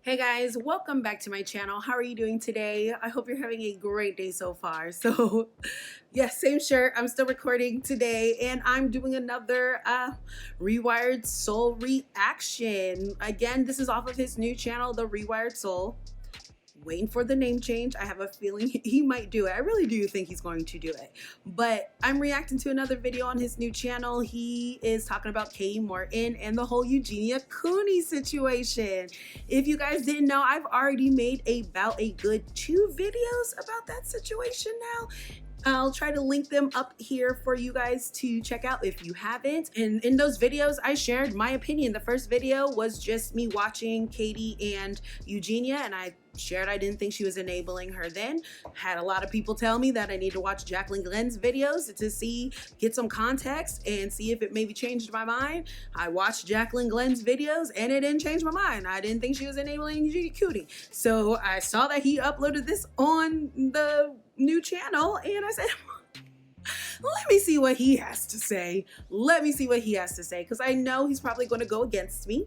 Hey guys, welcome back to my channel. How are you doing today? I hope you're having a great day so far. So, yes, same shirt. I'm still recording today and I'm doing another Rewired Soul reaction. Again, this is off of his new channel, The Rewired Soul. Waiting for the name change. I have a feeling he might do it. I really do think he's going to do it. But I'm reacting to another video on his new channel. He is talking about Kati Morton and the whole Eugenia Cooney situation. If you guys didn't know, I've already made about a good 2 videos about that situation now. I'll try to link them up here for you guys to check out if you haven't. And in those videos, I shared my opinion. The first video was just me watching Kati and Eugenia, and I shared I didn't think she was enabling her then. Had a lot of people tell me that I need to watch Jacqueline Glenn's videos to get some context and see if it maybe changed my mind. I watched Jacqueline Glenn's videos and it didn't change my mind. I didn't think she was enabling Eugenia Cooney. So I saw that he uploaded this on the new channel and I said, let me see what he has to say. Let me see what he has to say, because I know he's probably going to go against me.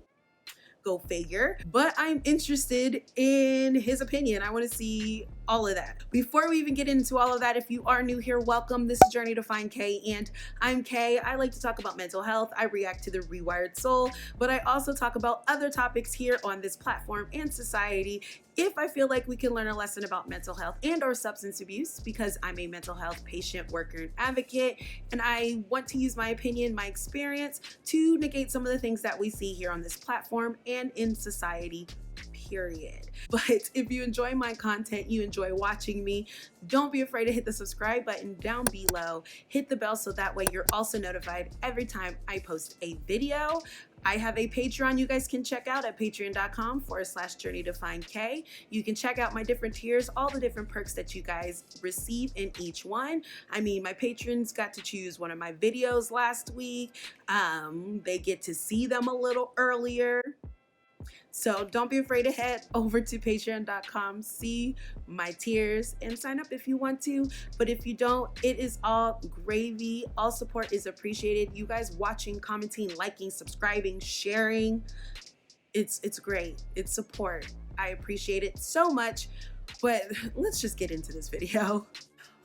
Go figure. But I'm interested in his opinion. I want to see all of that. Before we even get into all of that, if you are new here, welcome. This is Journey to Find Kay, and I'm Kay. I like to talk about mental health. I react to the Rewired Soul, but I also talk about other topics here on this platform and society if I feel like we can learn a lesson about mental health and or substance abuse, because I'm a mental health patient, worker, and advocate, and I want to use my opinion, my experience to negate some of the things that we see here on this platform and in society, period. But if you enjoy my content, you enjoy watching me, don't be afraid to hit the subscribe button down below. Hit the bell so that way you're also notified every time I post a video. I have a Patreon you guys can check out at patreon.com/journeytofindk. You can check out my different tiers, all the different perks that you guys receive in each one. I mean, my patrons got to choose one of my videos last week. They get to see them a little earlier. So don't be afraid to head over to patreon.com, see my tiers, and sign up if you want to. But if you don't, it is all gravy. All support is appreciated. You guys watching, commenting, liking, subscribing, sharing, it's great. It's support. I appreciate it so much. But let's just get into this video.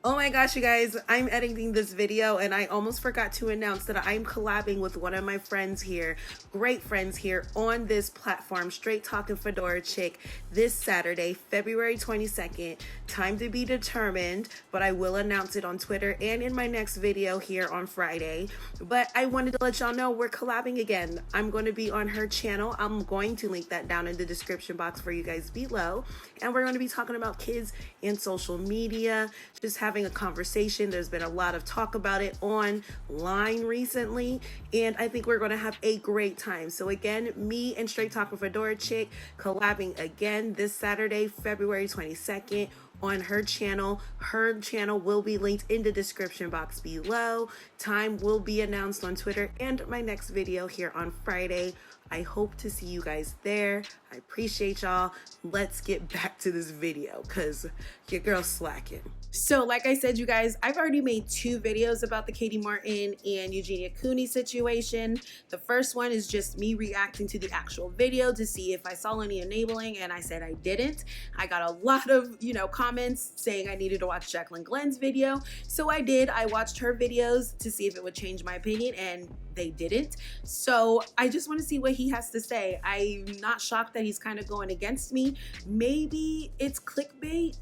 Oh my gosh, you guys, I'm editing this video and I almost forgot to announce that I'm collabing with one of my friends here, great friends here on this platform, Straight Talking Fedora Chick, this Saturday, February 22nd. Time to be determined, but I will announce it on Twitter and in my next video here on Friday. But I wanted to let y'all know we're collabing again. I'm going to be on her channel. I'm going to link that down in the description box for you guys below. And we're going to be talking about kids and social media, just having a conversation. There's been a lot of talk about it online recently, and I think we're going to have a great time. So again, me and Straight Talking Fedora Chick collabing again this Saturday, February 22nd on her channel. Her channel will be linked in the description box below. Time will be announced on Twitter and my next video here on Friday. I hope to see you guys there. I appreciate y'all. Let's get back to this video because your girl's slacking. So like I said, you guys, I've already made 2 videos about the Kati Morton and Eugenia Cooney situation. The first one is just me reacting to the actual video to see if I saw any enabling, and I said I didn't. I got a lot of, comments saying I needed to watch Jacqueline Glenn's video. So I did. I watched her videos to see if it would change my opinion, and they didn't. So I just want to see what he has to say. I'm not shocked that he's kind of going against me. Maybe it's clickbait,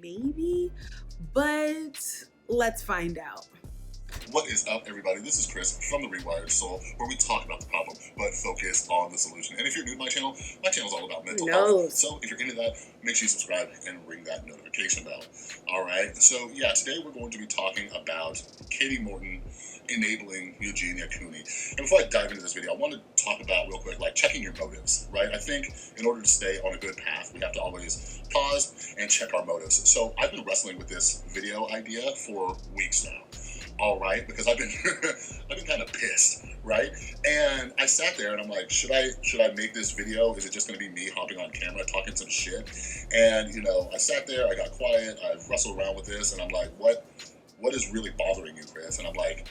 maybe, but let's find out. What is up, everybody? This is Chris from The Rewired Soul, where we talk about the problem, but focus on the solution. And if you're new to my channel is all about mental health. So if you're into that, make sure you subscribe and ring that notification bell. All right. So yeah, today we're going to be talking about Kati Morton enabling Eugenia Cooney. And before I dive into this video, I want to talk about real quick, like checking your motives, right? I think in order to stay on a good path, we have to always pause and check our motives. So I've been wrestling with this video idea for weeks now. All right, because I've been kind of pissed, right? And I sat there and I'm like, should I make this video? Is it just going to be me hopping on camera talking some shit? And I sat there, I got quiet, I wrestled around with this, and I'm like, what is really bothering you, Chris? And I'm like,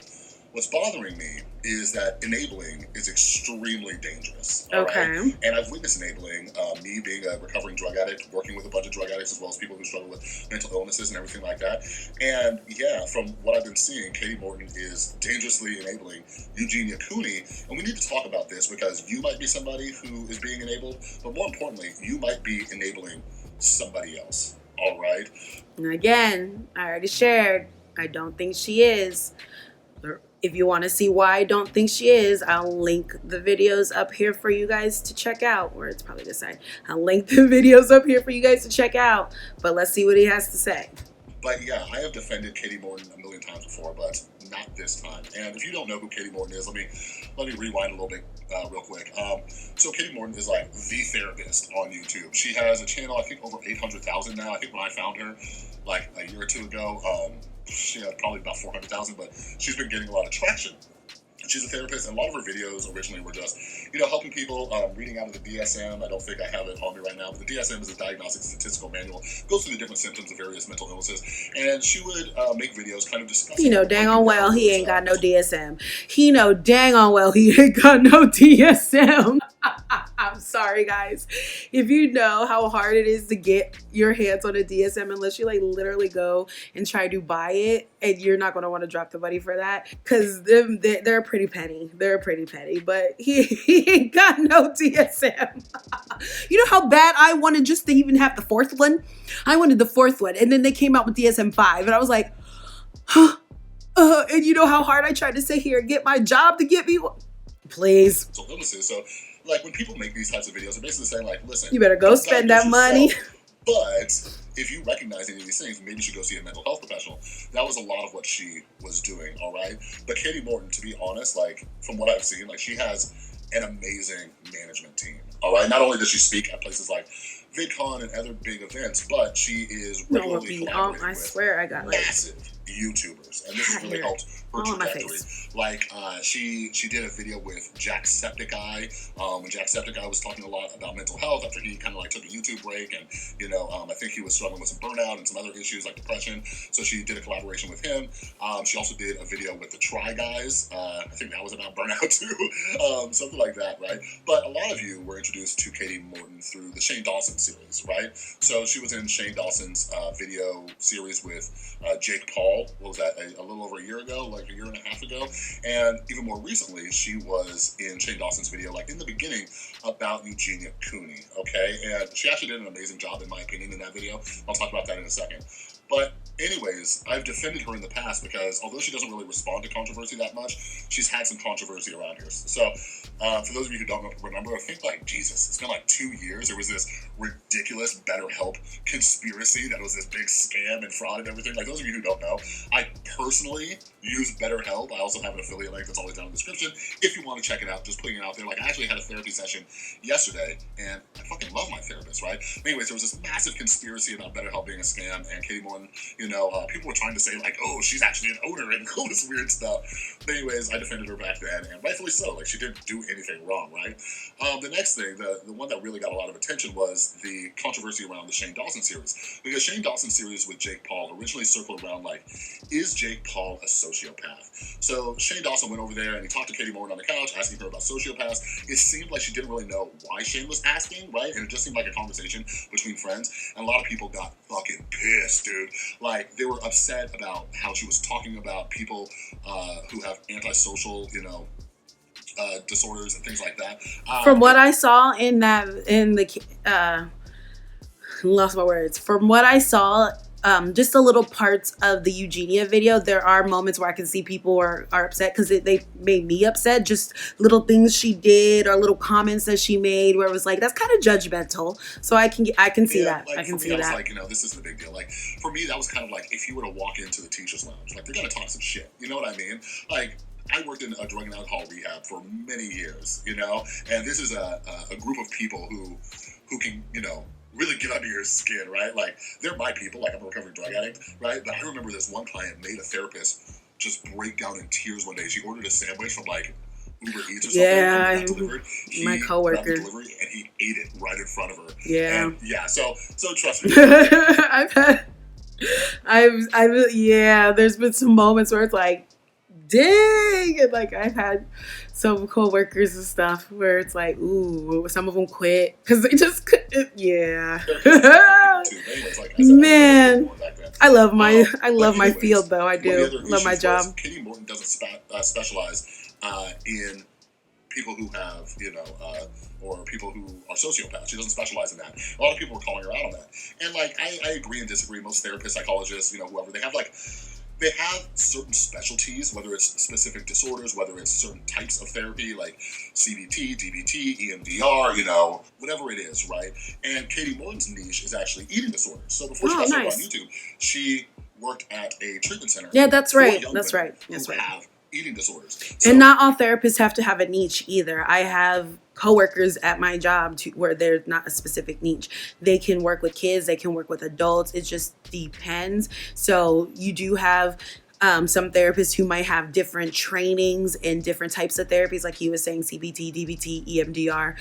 what's bothering me is that enabling is extremely inherently dangerous. All right? And I've witnessed enabling, me being a recovering drug addict, working with a bunch of drug addicts as well as people who struggle with mental illnesses and everything like that. And yeah, from what I've been seeing, Kati Morton is dangerously enabling Eugenia Cooney. And we need to talk about this because you might be somebody who is being enabled, but more importantly, you might be enabling somebody else. All right? And again, I already shared, I don't think she is. If you want to see why I don't think she is, I'll link the videos up here for you guys to check out. Or it's probably this side. I'll link the videos up here for you guys to check out. But let's see what he has to say. But yeah, I have defended Kati Morton a million times before, but not this time. And if you don't know who Kati Morton is, let me rewind a little bit real quick. So Kati Morton is like the therapist on YouTube. She has a channel, I think over 800,000 now. I think when I found her like a year or two ago, she had probably about 400,000, but she's been getting a lot of traction. She's a therapist, and a lot of her videos originally were just, helping people, reading out of the DSM. I don't think I have it on me right now, but the DSM is a diagnostic statistical manual. It goes through the different symptoms of various mental illnesses, and she would make videos kind of discussing. Dang on well he ain't got no DSM. He know dang on well he ain't got no DSM. I'm sorry, guys. If you know how hard it is to get your hands on a DSM, unless you literally go and try to buy it, and you're not going to want to drop the money for that, because they're pretty petty. They're pretty petty, but he ain't got no DSM. You know how bad I wanted just to even have the fourth one? I wanted the fourth one, and then they came out with DSM-5, and I was like, and you know how hard I tried to sit here and get my job to get me one? Please. So illnesses. So when people make these types of videos, they're basically saying listen, you better go spend that money. But if you recognize any of these things, maybe you should go see a mental health professional. That was a lot of what she was doing, all right? But Kati Morton, to be honest, from what I've seen, she has an amazing management team, all right? Not only does she speak at places like VidCon and other big events, but she is regularly collaborating with massive YouTubers, and this has really helped her trajectory. She did a video with Jacksepticeye, when Jacksepticeye was talking a lot about mental health after he kind of took a YouTube break, and I think he was struggling with some burnout and some other issues like depression. So she did a collaboration with him. She also did a video with the Try Guys. I think that was about burnout too, something like that, right? But a lot of you were introduced to Kati Morton through the Shane Dawson series, right? So she was in Shane Dawson's video series with Jake Paul. What was that, a little over a year ago, a year and a half ago? And even more recently, she was in Shane Dawson's video, in the beginning, about Eugenia Cooney, okay? And she actually did an amazing job, in my opinion, in that video. I'll talk about that in a second. But anyways, I've defended her in the past because although she doesn't really respond to controversy that much, she's had some controversy around here. So for those of you who don't remember, I think Jesus, it's been 2 years. There was this ridiculous BetterHelp conspiracy that was this big scam and fraud and everything. Those of you who don't know, I personally use BetterHelp. I also have an affiliate link that's always down in the description if you want to check it out. Just putting it out there. I actually had a therapy session yesterday, and I fucking love my therapist, right? Anyways, there was this massive conspiracy about BetterHelp being a scam, and Kati Morton, people were trying to say oh, she's actually an owner and all this weird stuff. But anyways, I defended her back then, and rightfully so. She didn't do anything wrong, right? The next thing, the one that really got a lot of attention was the controversy around the Shane Dawson series, because Shane Dawson's series with Jake Paul originally circled around is Jake Paul a sociopath? So Shane Dawson went over there and he talked to Kati Morton on the couch, asking her about sociopaths. It seemed like she didn't really know why Shane was asking, right? And it just seemed like a conversation between friends, and a lot of people got fucking pissed, dude. They were upset about how she was talking about people who have antisocial, disorders and things like that. From what I saw lost my words. From what I saw, just the little parts of the Eugenia video, there are moments where I can see people are upset because they made me upset. Just little things she did or little comments that she made where it was that's kind of judgmental. So I can see that. I can see that. This isn't a big deal. For me, that was kind of if you were to walk into the teacher's lounge, they're gonna talk some shit. You know what I mean? I worked in a drug and alcohol rehab for many years, and this is a group of people who can, really get under your skin, right? They're my people. I'm a recovering drug addict, right? But I remember this one client made a therapist just break down in tears one day. She ordered a sandwich from Uber Eats or something. Yeah, my coworker. Grabbed the delivery and he ate it right in front of her. Yeah. And yeah. So trust me. I've there's been some moments where it's dang. And like I've had some coworkers and stuff where it's like, ooh, some of them quit because they just couldn't. Yeah. Man, I love my field though. I do love my job. Kati Morton doesn't specialize in people who have, or people who are sociopaths. She doesn't specialize in that. A lot of people are calling her out on that. And like, I agree and disagree. Most therapists, psychologists, whoever, they have certain specialties, whether it's specific disorders, whether it's certain types of therapy, like CBT, DBT, EMDR, whatever it is, right? And Kati Morton's niche is actually eating disorders. So before she got started on YouTube, she worked at a treatment center. Yeah, that's right. That's right. Have eating disorders. So, and not all therapists have to have a niche either. I have coworkers at my job where there's not a specific niche. They can work with kids, they can work with adults. It just depends. So you do have some therapists who might have different trainings in different types of therapies, like you were saying, CBT, DBT, EMDR,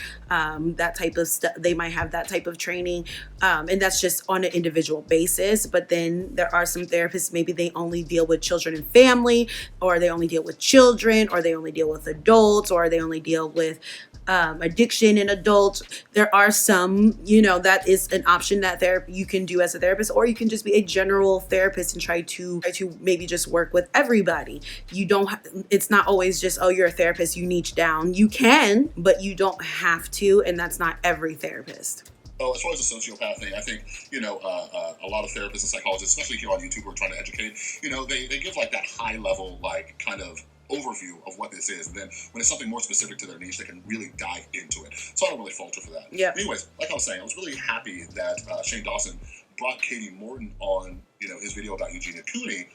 that type of stuff. They might have that type of training, and that's just on an individual basis. But then there are some therapists, maybe they only deal with children and family, or they only deal with children, or they only deal with adults, or they only deal with addiction in adults. There are some, that is an option that you can do as a therapist, or you can just be a general therapist and try to maybe just work with everybody. You don't. It's not always just, oh, you're a therapist, you niche down. You can, but you don't have to, and that's not every therapist. Oh, as far as the sociopath thing, I think, a lot of therapists and psychologists, especially here on YouTube, who are trying to educate, they give like that high level, like kind of overview of what this is, and then when it's something more specific to their niche, they can really dive into it. So I don't really falter for that. Yeah. Anyways, like I was saying, I was really happy that Shane Dawson brought Kati Morton on, his video about Eugenia Cooney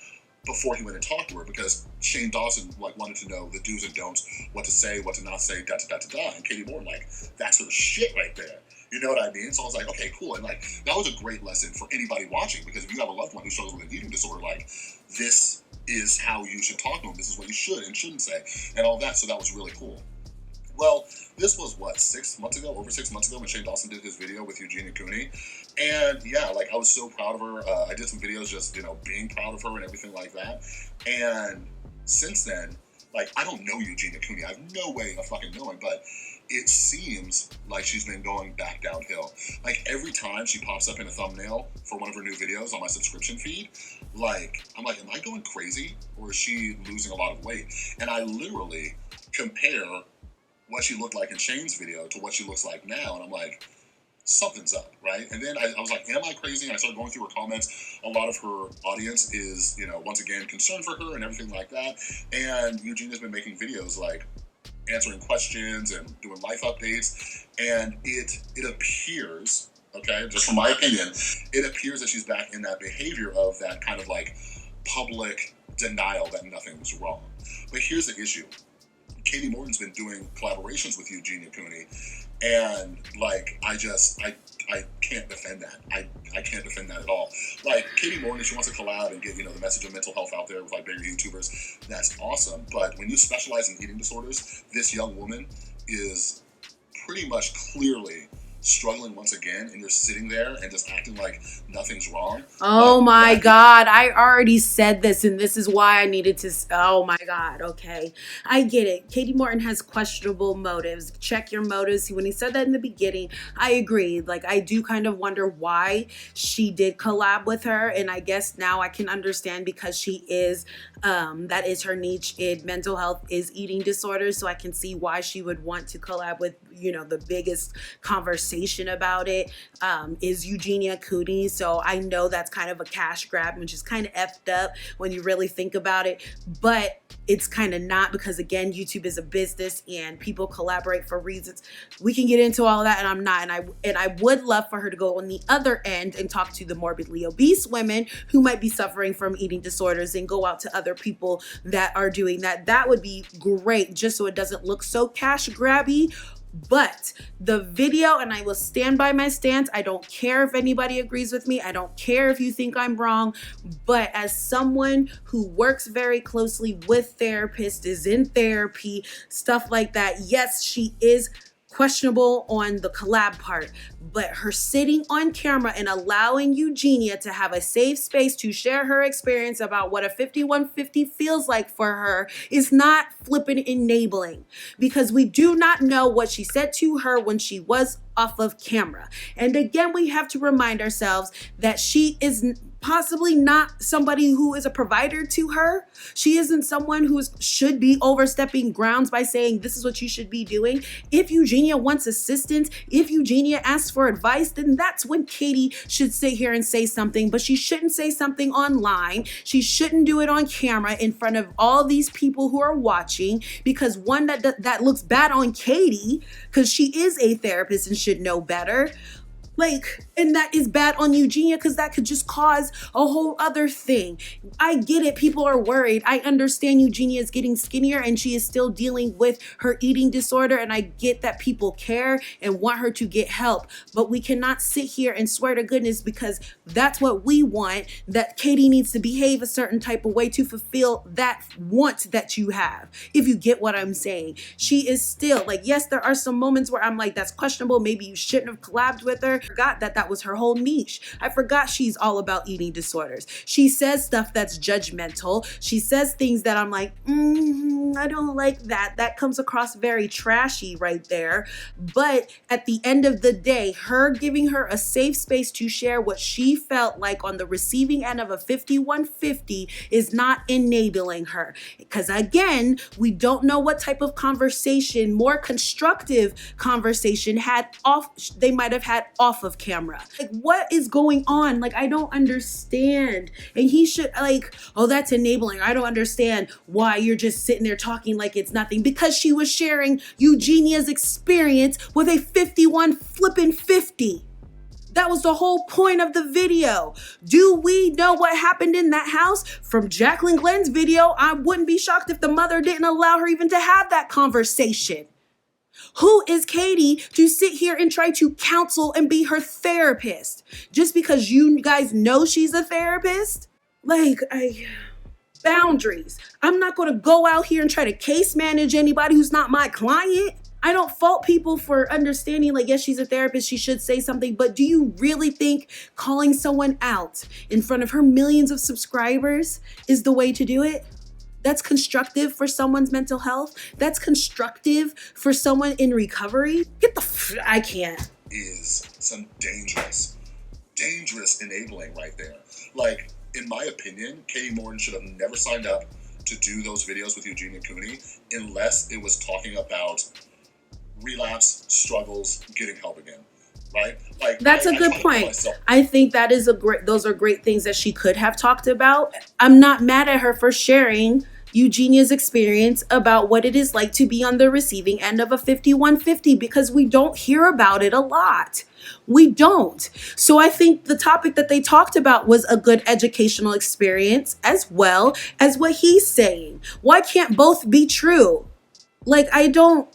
before he went and talked to her, because Shane Dawson wanted to know the do's and don'ts, what to say, what to not say, da da da da da. And Kati Morton, that's her shit right there. You know what I mean? So I was like, okay, cool. And that was a great lesson for anybody watching, because if you have a loved one who struggles with an eating disorder, this is how you should talk to them. This is what you should and shouldn't say, and all that. So that was really cool. Well, this was over 6 months ago, when Shane Dawson did his video with Eugenia Cooney. And yeah, I was so proud of her. I did some videos just, being proud of her and everything like that. And since then, I don't know Eugenia Cooney. I have no way of fucking knowing, but it seems like she's been going back downhill. Every time she pops up in a thumbnail for one of her new videos on my subscription feed, I'm like, am I going crazy, or is she losing a lot of weight? And I literally compare what she looked like in Shane's video to what she looks like now, and I'm like, something's up, right? And then I was like, am I crazy? And I started going through her comments. A lot of her audience is, once again, concerned for her and everything like that. And Eugenia's been making videos answering questions and doing life updates, and it appears, okay, just from my opinion, it appears that she's back in that behavior of that kind of public denial that nothing was wrong. But here's the issue. Kati Morton's been doing collaborations with Eugenia Cooney, and I can't defend that. I can't defend that at all. Kati Morton, if she wants to collab and get, the message of mental health out there with bigger YouTubers, that's awesome. But when you specialize in eating disorders, this young woman is pretty much clearly struggling once again, and you're sitting there and just acting like nothing's wrong. Oh my God, I already said this, and this is why I needed to. Oh my God, okay. I get it. Kati Morton has questionable motives. Check your motives. When he said that in the beginning, I agreed. I do kind of wonder why she did collab with her, and I guess now I can understand, because she is, that is her niche in mental health, is eating disorders, so I can see why she would want to collab with, the biggest conversation about it is Eugenia Cooney. So I know that's kind of a cash grab, which is kind of effed up when you really think about it, but it's kind of not, because again, YouTube is a business and people collaborate for reasons. We can get into all of that, and I'm not, and I would love for her to go on the other end and talk to the morbidly obese women who might be suffering from eating disorders, and go out to other people that are doing that. That would be great, just so it doesn't look so cash grabby. But the video, and I will stand by my stance, I don't care if anybody agrees with me, I don't care if you think I'm wrong, but as someone who works very closely with therapists, is in therapy, stuff like that, yes, she is questionable on the collab part, but her sitting on camera and allowing Eugenia to have a safe space to share her experience about what a 5150 feels like for her is not flipping enabling, because we do not know what she said to her when she was off of camera. And again, we have to remind ourselves that she is possibly not somebody who is a provider to her. She isn't someone who should be overstepping grounds by saying this is what you should be doing. If Eugenia wants assistance, if Eugenia asks for advice, then that's when Kati should sit here and say something. But she shouldn't say something online. She shouldn't do it on camera in front of all these people who are watching, because one, that looks bad on Kati, because she is a therapist and should know better. And that is bad on Eugenia, because that could just cause a whole other thing. I get it. People are worried. I understand Eugenia is getting skinnier and she is still dealing with her eating disorder. And I get that people care and want her to get help. But we cannot sit here and swear to goodness because that's what we want, that Kati needs to behave a certain type of way to fulfill that want that you have. If you get what I'm saying. She is still yes, there are some moments where I'm like, that's questionable. Maybe you shouldn't have collabed with her. Forgot that was her whole niche. I forgot she's all about eating disorders. She says stuff that's judgmental. She says things that I'm like, I don't like that. That comes across very trashy right there. But at the end of the day, her giving her a safe space to share what she felt like on the receiving end of a 5150 is not enabling her. Because again, we don't know what type of conversation, more constructive conversation they might have had off of camera. What is going on? I don't understand. And he should oh, that's enabling. I don't understand why you're just sitting there talking like it's nothing, because she was sharing Eugenia's experience with a 51-50. That was the whole point of the video. Do we know what happened in that house? From Jacqueline Glenn's video, I wouldn't be shocked if the mother didn't allow her even to have that conversation. Who is Kati to sit here and try to counsel and be her therapist? Just because you guys know she's a therapist? Boundaries. I'm not going to go out here and try to case manage anybody who's not my client. I don't fault people for understanding, yes, she's a therapist, she should say something, but do you really think calling someone out in front of her millions of subscribers is the way to do it? That's constructive for someone's mental health. That's constructive for someone in recovery. I can't. Is some dangerous enabling right there. In my opinion, Kati Morton should have never signed up to do those videos with Eugenia Cooney unless it was talking about relapse, struggles, getting help again. Right? That's a good point. I think that is those are great things that she could have talked about. I'm not mad at her for sharing Eugenia's experience about what it is like to be on the receiving end of a 5150, because we don't hear about it a lot. We don't. So I think the topic that they talked about was a good educational experience as well as what he's saying. Why can't both be true? I don't...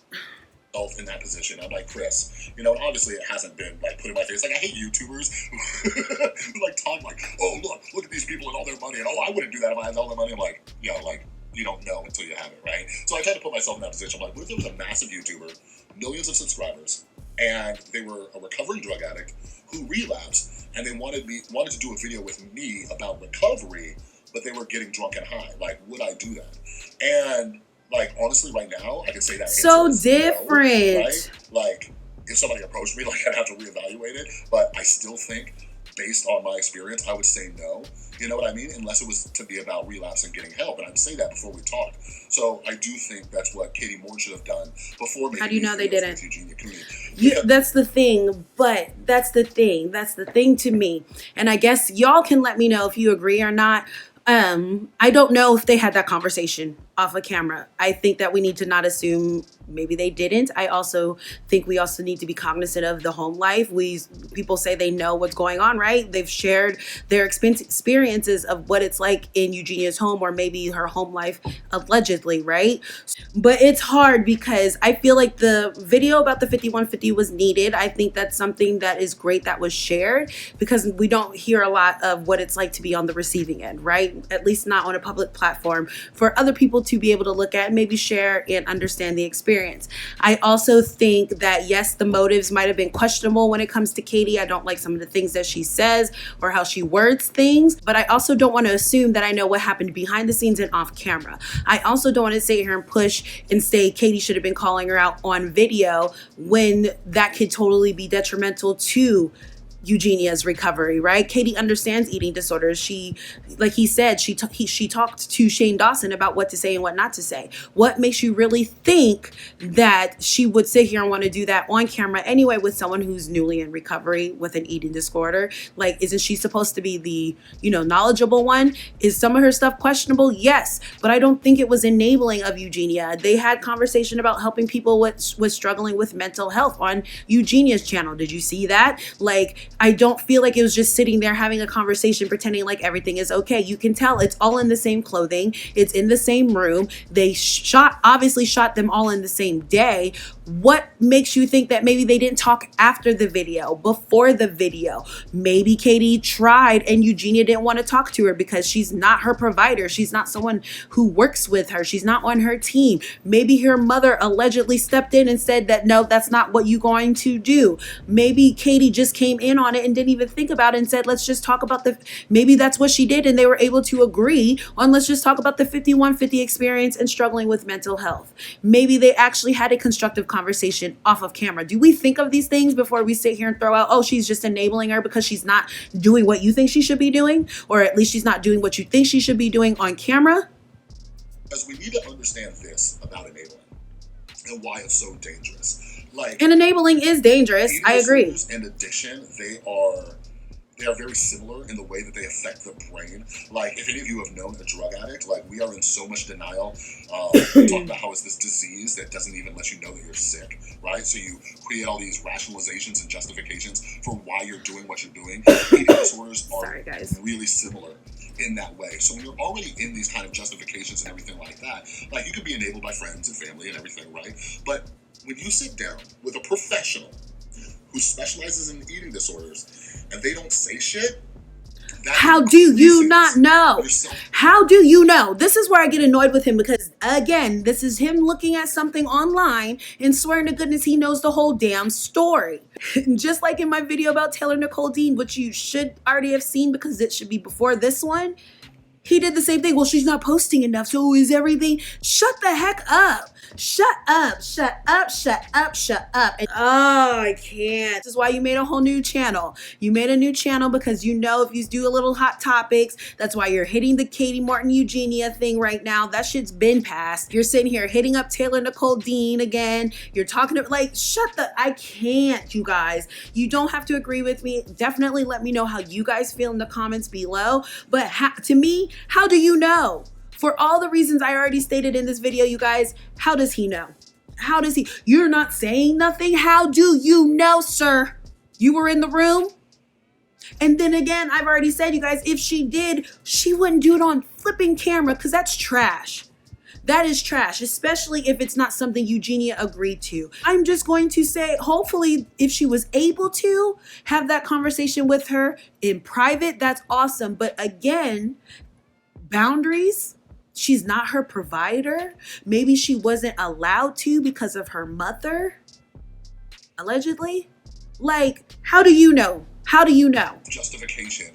in that position. I'm like, Chris, obviously it hasn't been put in my face. I hate YouTubers who talk oh, look at these people and all their money, and oh, I wouldn't do that if I had all their money. I'm like, you don't know until you have it, right? So I tried to put myself in that position. I'm like, what if there was a massive YouTuber, millions of subscribers, and they were a recovering drug addict who relapsed, and they wanted to do a video with me about recovery, but they were getting drunk and high. Would I do that? And honestly, right now, I can say that so different. No, right? If somebody approached me, I'd have to reevaluate it. But I still think, based on my experience, I would say no. You know what I mean? Unless it was to be about relapse and getting help. And I'd say that before we talked. So I do think that's what Kati Morton should have done before. How do you know they didn't? Eugenia Cooney. That's the thing. But that's the thing. That's the thing to me. And I guess y'all can let me know if you agree or not. I don't know if they had that conversation off of camera. I think that we need to not assume maybe they didn't. I also think we also need to be cognizant of the home life. People say they know what's going on, right? They've shared their experiences of what it's like in Eugenia's home, or maybe her home life allegedly, right? But it's hard because I feel like the video about the 5150 was needed. I think that's something that is great that was shared, because we don't hear a lot of what it's like to be on the receiving end, right? At least not on a public platform for other people to be able to look at, maybe share and understand the experience. experience. I also think that, yes, the motives might have been questionable when it comes to Katie. I don't like some of the things that she says or how she words things, but I also don't want to assume that I know what happened behind the scenes and off camera. I also don't want to sit here and push and say Katie should have been calling her out on video when that could totally be detrimental to Eugenia's recovery, right? Katie understands eating disorders. She, like he said, she talked to Shane Dawson about what to say and what not to say. What makes you really think that she would sit here and want to do that on camera anyway with someone who's newly in recovery with an eating disorder? Like, isn't she supposed to be the, knowledgeable one? Is some of her stuff questionable? Yes, but I don't think it was enabling of Eugenia. They had conversation about helping people with struggling with mental health on Eugenia's channel. Did you see that? Like, I don't feel like it was just sitting there having a conversation pretending like everything is okay. You can tell it's all in the same clothing. It's in the same room. They obviously shot them all in the same day. What makes you think that maybe they didn't talk after the video, before the video? Maybe Katie tried and Eugenia didn't want to talk to her because she's not her provider. She's not someone who works with her. She's not on her team. Maybe her mother allegedly stepped in and said that, no, that's not what you're going to do. Maybe Katie just came in on it and didn't even think about it and said, let's just talk about maybe that's what she did and they were able to agree on, let's just talk about the 5150 experience and struggling with mental health. Maybe they actually had a constructive conversation off of camera. Do we think of these things before we sit here and throw out, oh, she's just enabling her because she's not doing what you think she should be doing, or at least she's not doing what you think she should be doing on camera? Because we need to understand this about enabling and why it's so dangerous. And enabling is dangerous. I agree. And addiction, they are very similar in the way that they affect the brain. Like, if any of you have known a drug addict, like, we are in so much denial. We talk about how it's this disease that doesn't even let you know that you're sick, right? So you create all these rationalizations and justifications for why you're doing what you're doing. Eating disorders are really similar in that way. So when you're already in these kind of justifications and everything like that, like, you can be enabled by friends and family and everything, right? But when you sit down with a professional who specializes in eating disorders and they don't say shit, how do you not know? How do you know? This is where I get annoyed with him because, again, this is him looking at something online and swearing to goodness he knows the whole damn story. Just like in my video about Taylor Nicole Dean, which you should already have seen because it should be before this one. He did the same thing. Well, she's not posting enough, so is everything? Shut the heck up. Shut up, shut up, shut up, shut up. And, oh, I can't. This is why you made a whole new channel. You made a new channel because you know if you do a little hot topics, that's why you're hitting the Kati Morton Eugenia thing right now. That shit's been passed. You're sitting here hitting up Taylor Nicole Dean again. You're talking to, like, I can't, you guys. You don't have to agree with me. Definitely let me know how you guys feel in the comments below. But to me, how do you know? For all the reasons I already stated in this video, you guys, how does he know? How does he? You're not saying nothing. How do you know, sir? You were in the room? And then again, I've already said, you guys, if she did, she wouldn't do it on flipping camera because that's trash. That is trash, especially if it's not something Eugenia agreed to. I'm just going to say, hopefully, if she was able to have that conversation with her in private, that's awesome. But again, boundaries. She's not her provider. Maybe she wasn't allowed to because of her mother, allegedly. Like, how do you know? How do you know? Justification,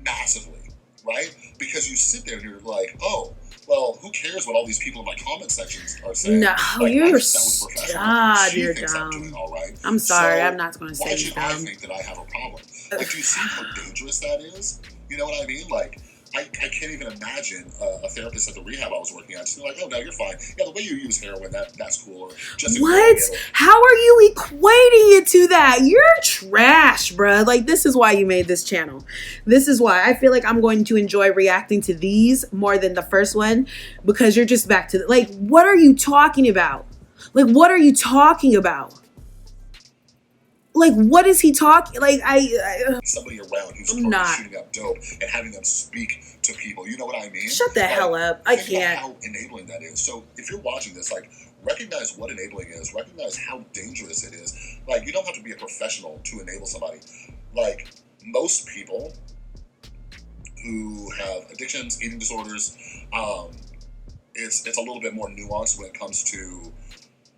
massively, right? Because you sit there and you're like, oh, well, who cares what all these people in my comment sections are saying? No, like, you're you're dumb. I'm doing all right. I'm sorry, so I'm not going to say you're dumb. Why should I think that I have a problem? Like, do you see how dangerous that is? You know what I mean? Like, I can't even imagine a therapist at the rehab I was working at just be like, oh, no, you're fine. Yeah, the way you use heroin, that's cool. Or just what? How are you equating it to that? You're trash, bruh. Like, this is why you made this channel. This is why I feel like I'm going to enjoy reacting to these more than the first one because you're just back to, like, what are you talking about? Like, what are you talking about? Like, what is he talking? Like, somebody around who's shooting up dope and having them speak to people. You know what I mean? Shut the hell up. I can't. How enabling that is. So if you're watching this, like, recognize what enabling is. Recognize how dangerous it is. Like, you don't have to be a professional to enable somebody. Like, most people who have addictions, eating disorders, it's a little bit more nuanced when it comes to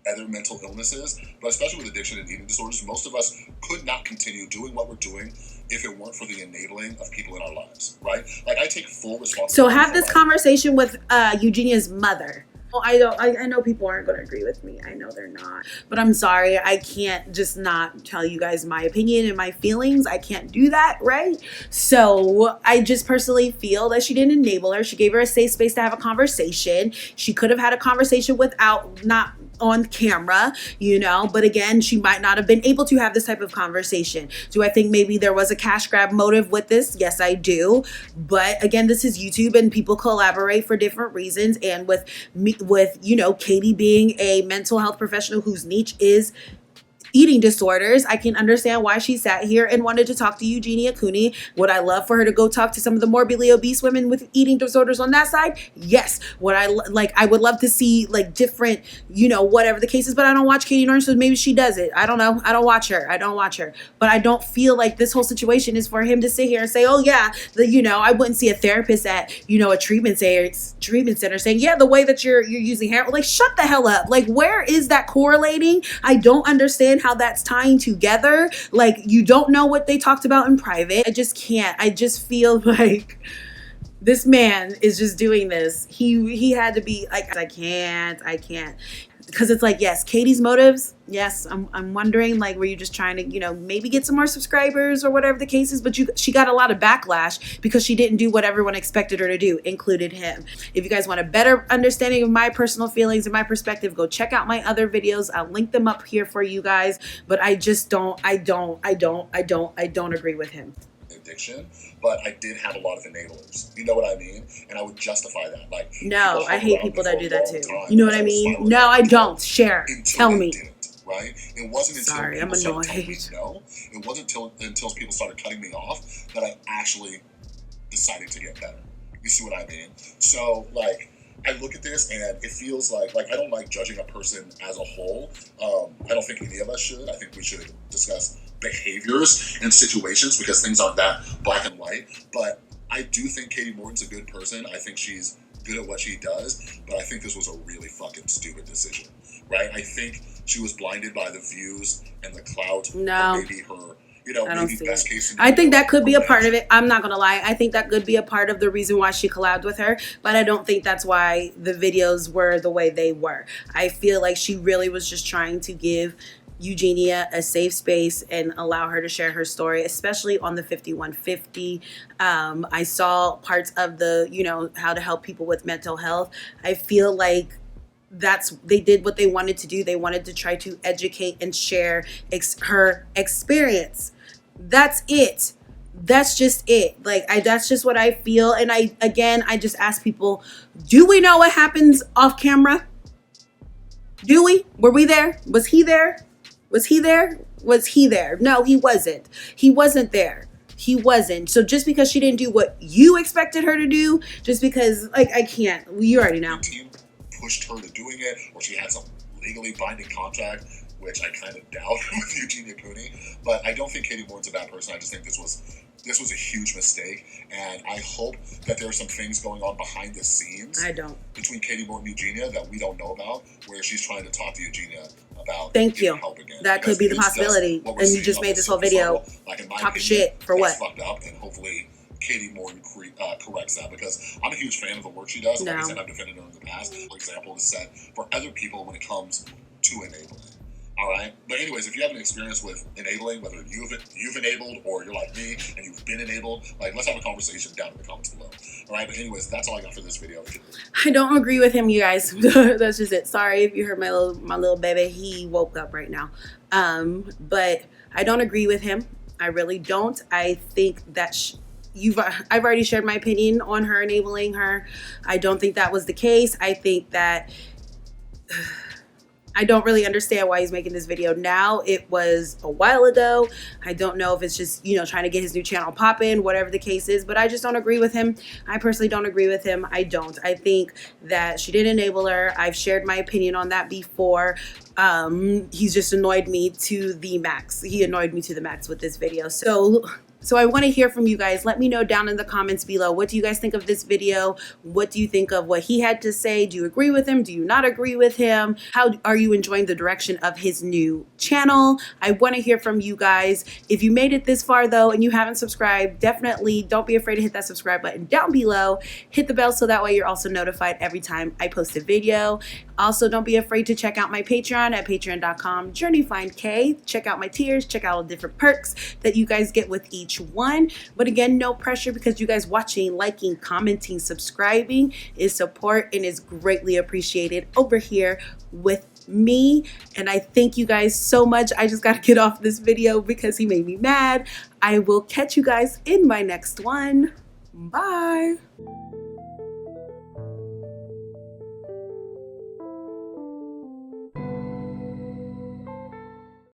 other mental illnesses, but especially with addiction and eating disorders, most of us could not continue doing what we're doing if it weren't for the enabling of people in our lives, right? Like, I take full responsibility. So have this conversation with Eugenia's mother. Well, I know people aren't going to agree with me. I know they're not. But I'm sorry. I can't just not tell you guys my opinion and my feelings. I can't do that, right? So I just personally feel that she didn't enable her. She gave her a safe space to have a conversation. She could have had a conversation without, not on camera, but again, she might not have been able to have this type of conversation. Do I think maybe there was a cash grab motive with this? Yes, I do. But again, this is YouTube and people collaborate for different reasons. And with me, Kati being a mental health professional whose niche is eating disorders, I can understand why she sat here and wanted to talk to Eugenia Cooney. Would I love for her to go talk to some of the morbidly obese women with eating disorders on that side? Yes. I would love to see different, whatever the case is, but I don't watch Kati Morton, so maybe she does it. I don't know. I don't watch her. But I don't feel like this whole situation is for him to sit here and say, oh yeah, I wouldn't see a therapist at, a treatment center saying, yeah, the way that you're using hair, shut the hell up. Where is that correlating? I don't understand how that's tying together. You don't know what they talked about in private. I just can't. I just feel like this man is just doing this. He had to be like, I can't. Because it's yes, Kati's motives. Yes, I'm wondering, were you just trying to, maybe get some more subscribers or whatever the case is? But she got a lot of backlash because she didn't do what everyone expected her to do, included him. If you guys want a better understanding of my personal feelings and my perspective, go check out my other videos. I'll link them up here for you guys. But I just don't agree with him. Addiction, but I did have a lot of enablers. You know what I mean? And I would justify that. No, I hate people that do that too. You know what I mean? No, I don't. Share. Tell me. Right? It wasn't until Sorry, I'm annoyed. No, it wasn't until people started cutting me off that I actually decided to get better. You see what I mean? So I look at this and it feels like I don't like judging a person as a whole. I don't think any of us should. I think we should discuss behaviors and situations because things aren't that black and white. But I do think Kati Morton's a good person. I think she's good at what she does, but I think this was a really fucking stupid decision, right? I think she was blinded by the views and the clout. No. Maybe her, maybe best case scenario. I think that could be a part of it. I'm not going to lie. I think that could be a part of the reason why she collabed with her, but I don't think that's why the videos were the way they were. I feel like she really was just trying to give Eugenia a safe space and allow her to share her story, especially on the 5150. I saw parts of the, how to help people with mental health. I feel like they did what they wanted to do. They wanted to try to educate and share her experience. That's it. That's just it. That's just what I feel. And I just ask people, do we know what happens off camera? Do we? Were we there? Was he there? Was he there? Was he there? No, he wasn't. He wasn't there. He wasn't. So just because she didn't do what you expected her to do, just because, I can't. You already know. Team pushed her to doing it, or she had some legally binding contract, which I kind of doubt with Eugenia Cooney. But I don't think Kati Morton's a bad person. I just think this was a huge mistake, and I hope that there are some things going on behind the scenes. I don't. Between Kati Morton and Eugenia that we don't know about, where she's trying to talk to Eugenia about Thank you. help again. That could be the possibility. And you just made this whole video talk shit for what? Fucked up, and hopefully Kati Morton corrects that, because I'm a huge fan of the work she does. Like I said, I've defended her in the past. For example, to set for other people when it comes to enabling. All right. But anyways, if you have an experience with enabling, whether you've enabled or you're like me and you've been enabled, let's have a conversation down in the comments below. All right. But anyways, that's all I got for this video. I don't agree with him, you guys. That's just it. Sorry if you heard my little baby. He woke up right now. But I don't agree with him. I really don't. I think that I've already shared my opinion on her enabling her. I don't think that was the case. I think that I don't really understand why he's making this video now. It was a while ago. I don't know if it's just, trying to get his new channel popping, whatever the case is, but I just don't agree with him. I personally don't agree with him. I don't. I think that she did enable her. I've shared my opinion on that before. He's just annoyed me to the max. He annoyed me to the max with this video. So I want to hear from you guys. Let me know down in the comments below. What do you guys think of this video? What do you think of what he had to say? Do you agree with him? Do you not agree with him? How are you enjoying the direction of his new channel? I want to hear from you guys. If you made it this far though and you haven't subscribed, definitely don't be afraid to hit that subscribe button down below. Hit the bell so that way you're also notified every time I post a video. Also, don't be afraid to check out my Patreon at patreon.com/JourneyFindK. Check out my tiers, check out all the different perks that you guys get with each one. But again, no pressure, because you guys watching, liking, commenting, subscribing is support and is greatly appreciated over here with me. And I thank you guys so much. I just got to get off this video because he made me mad. I will catch you guys in my next one. Bye.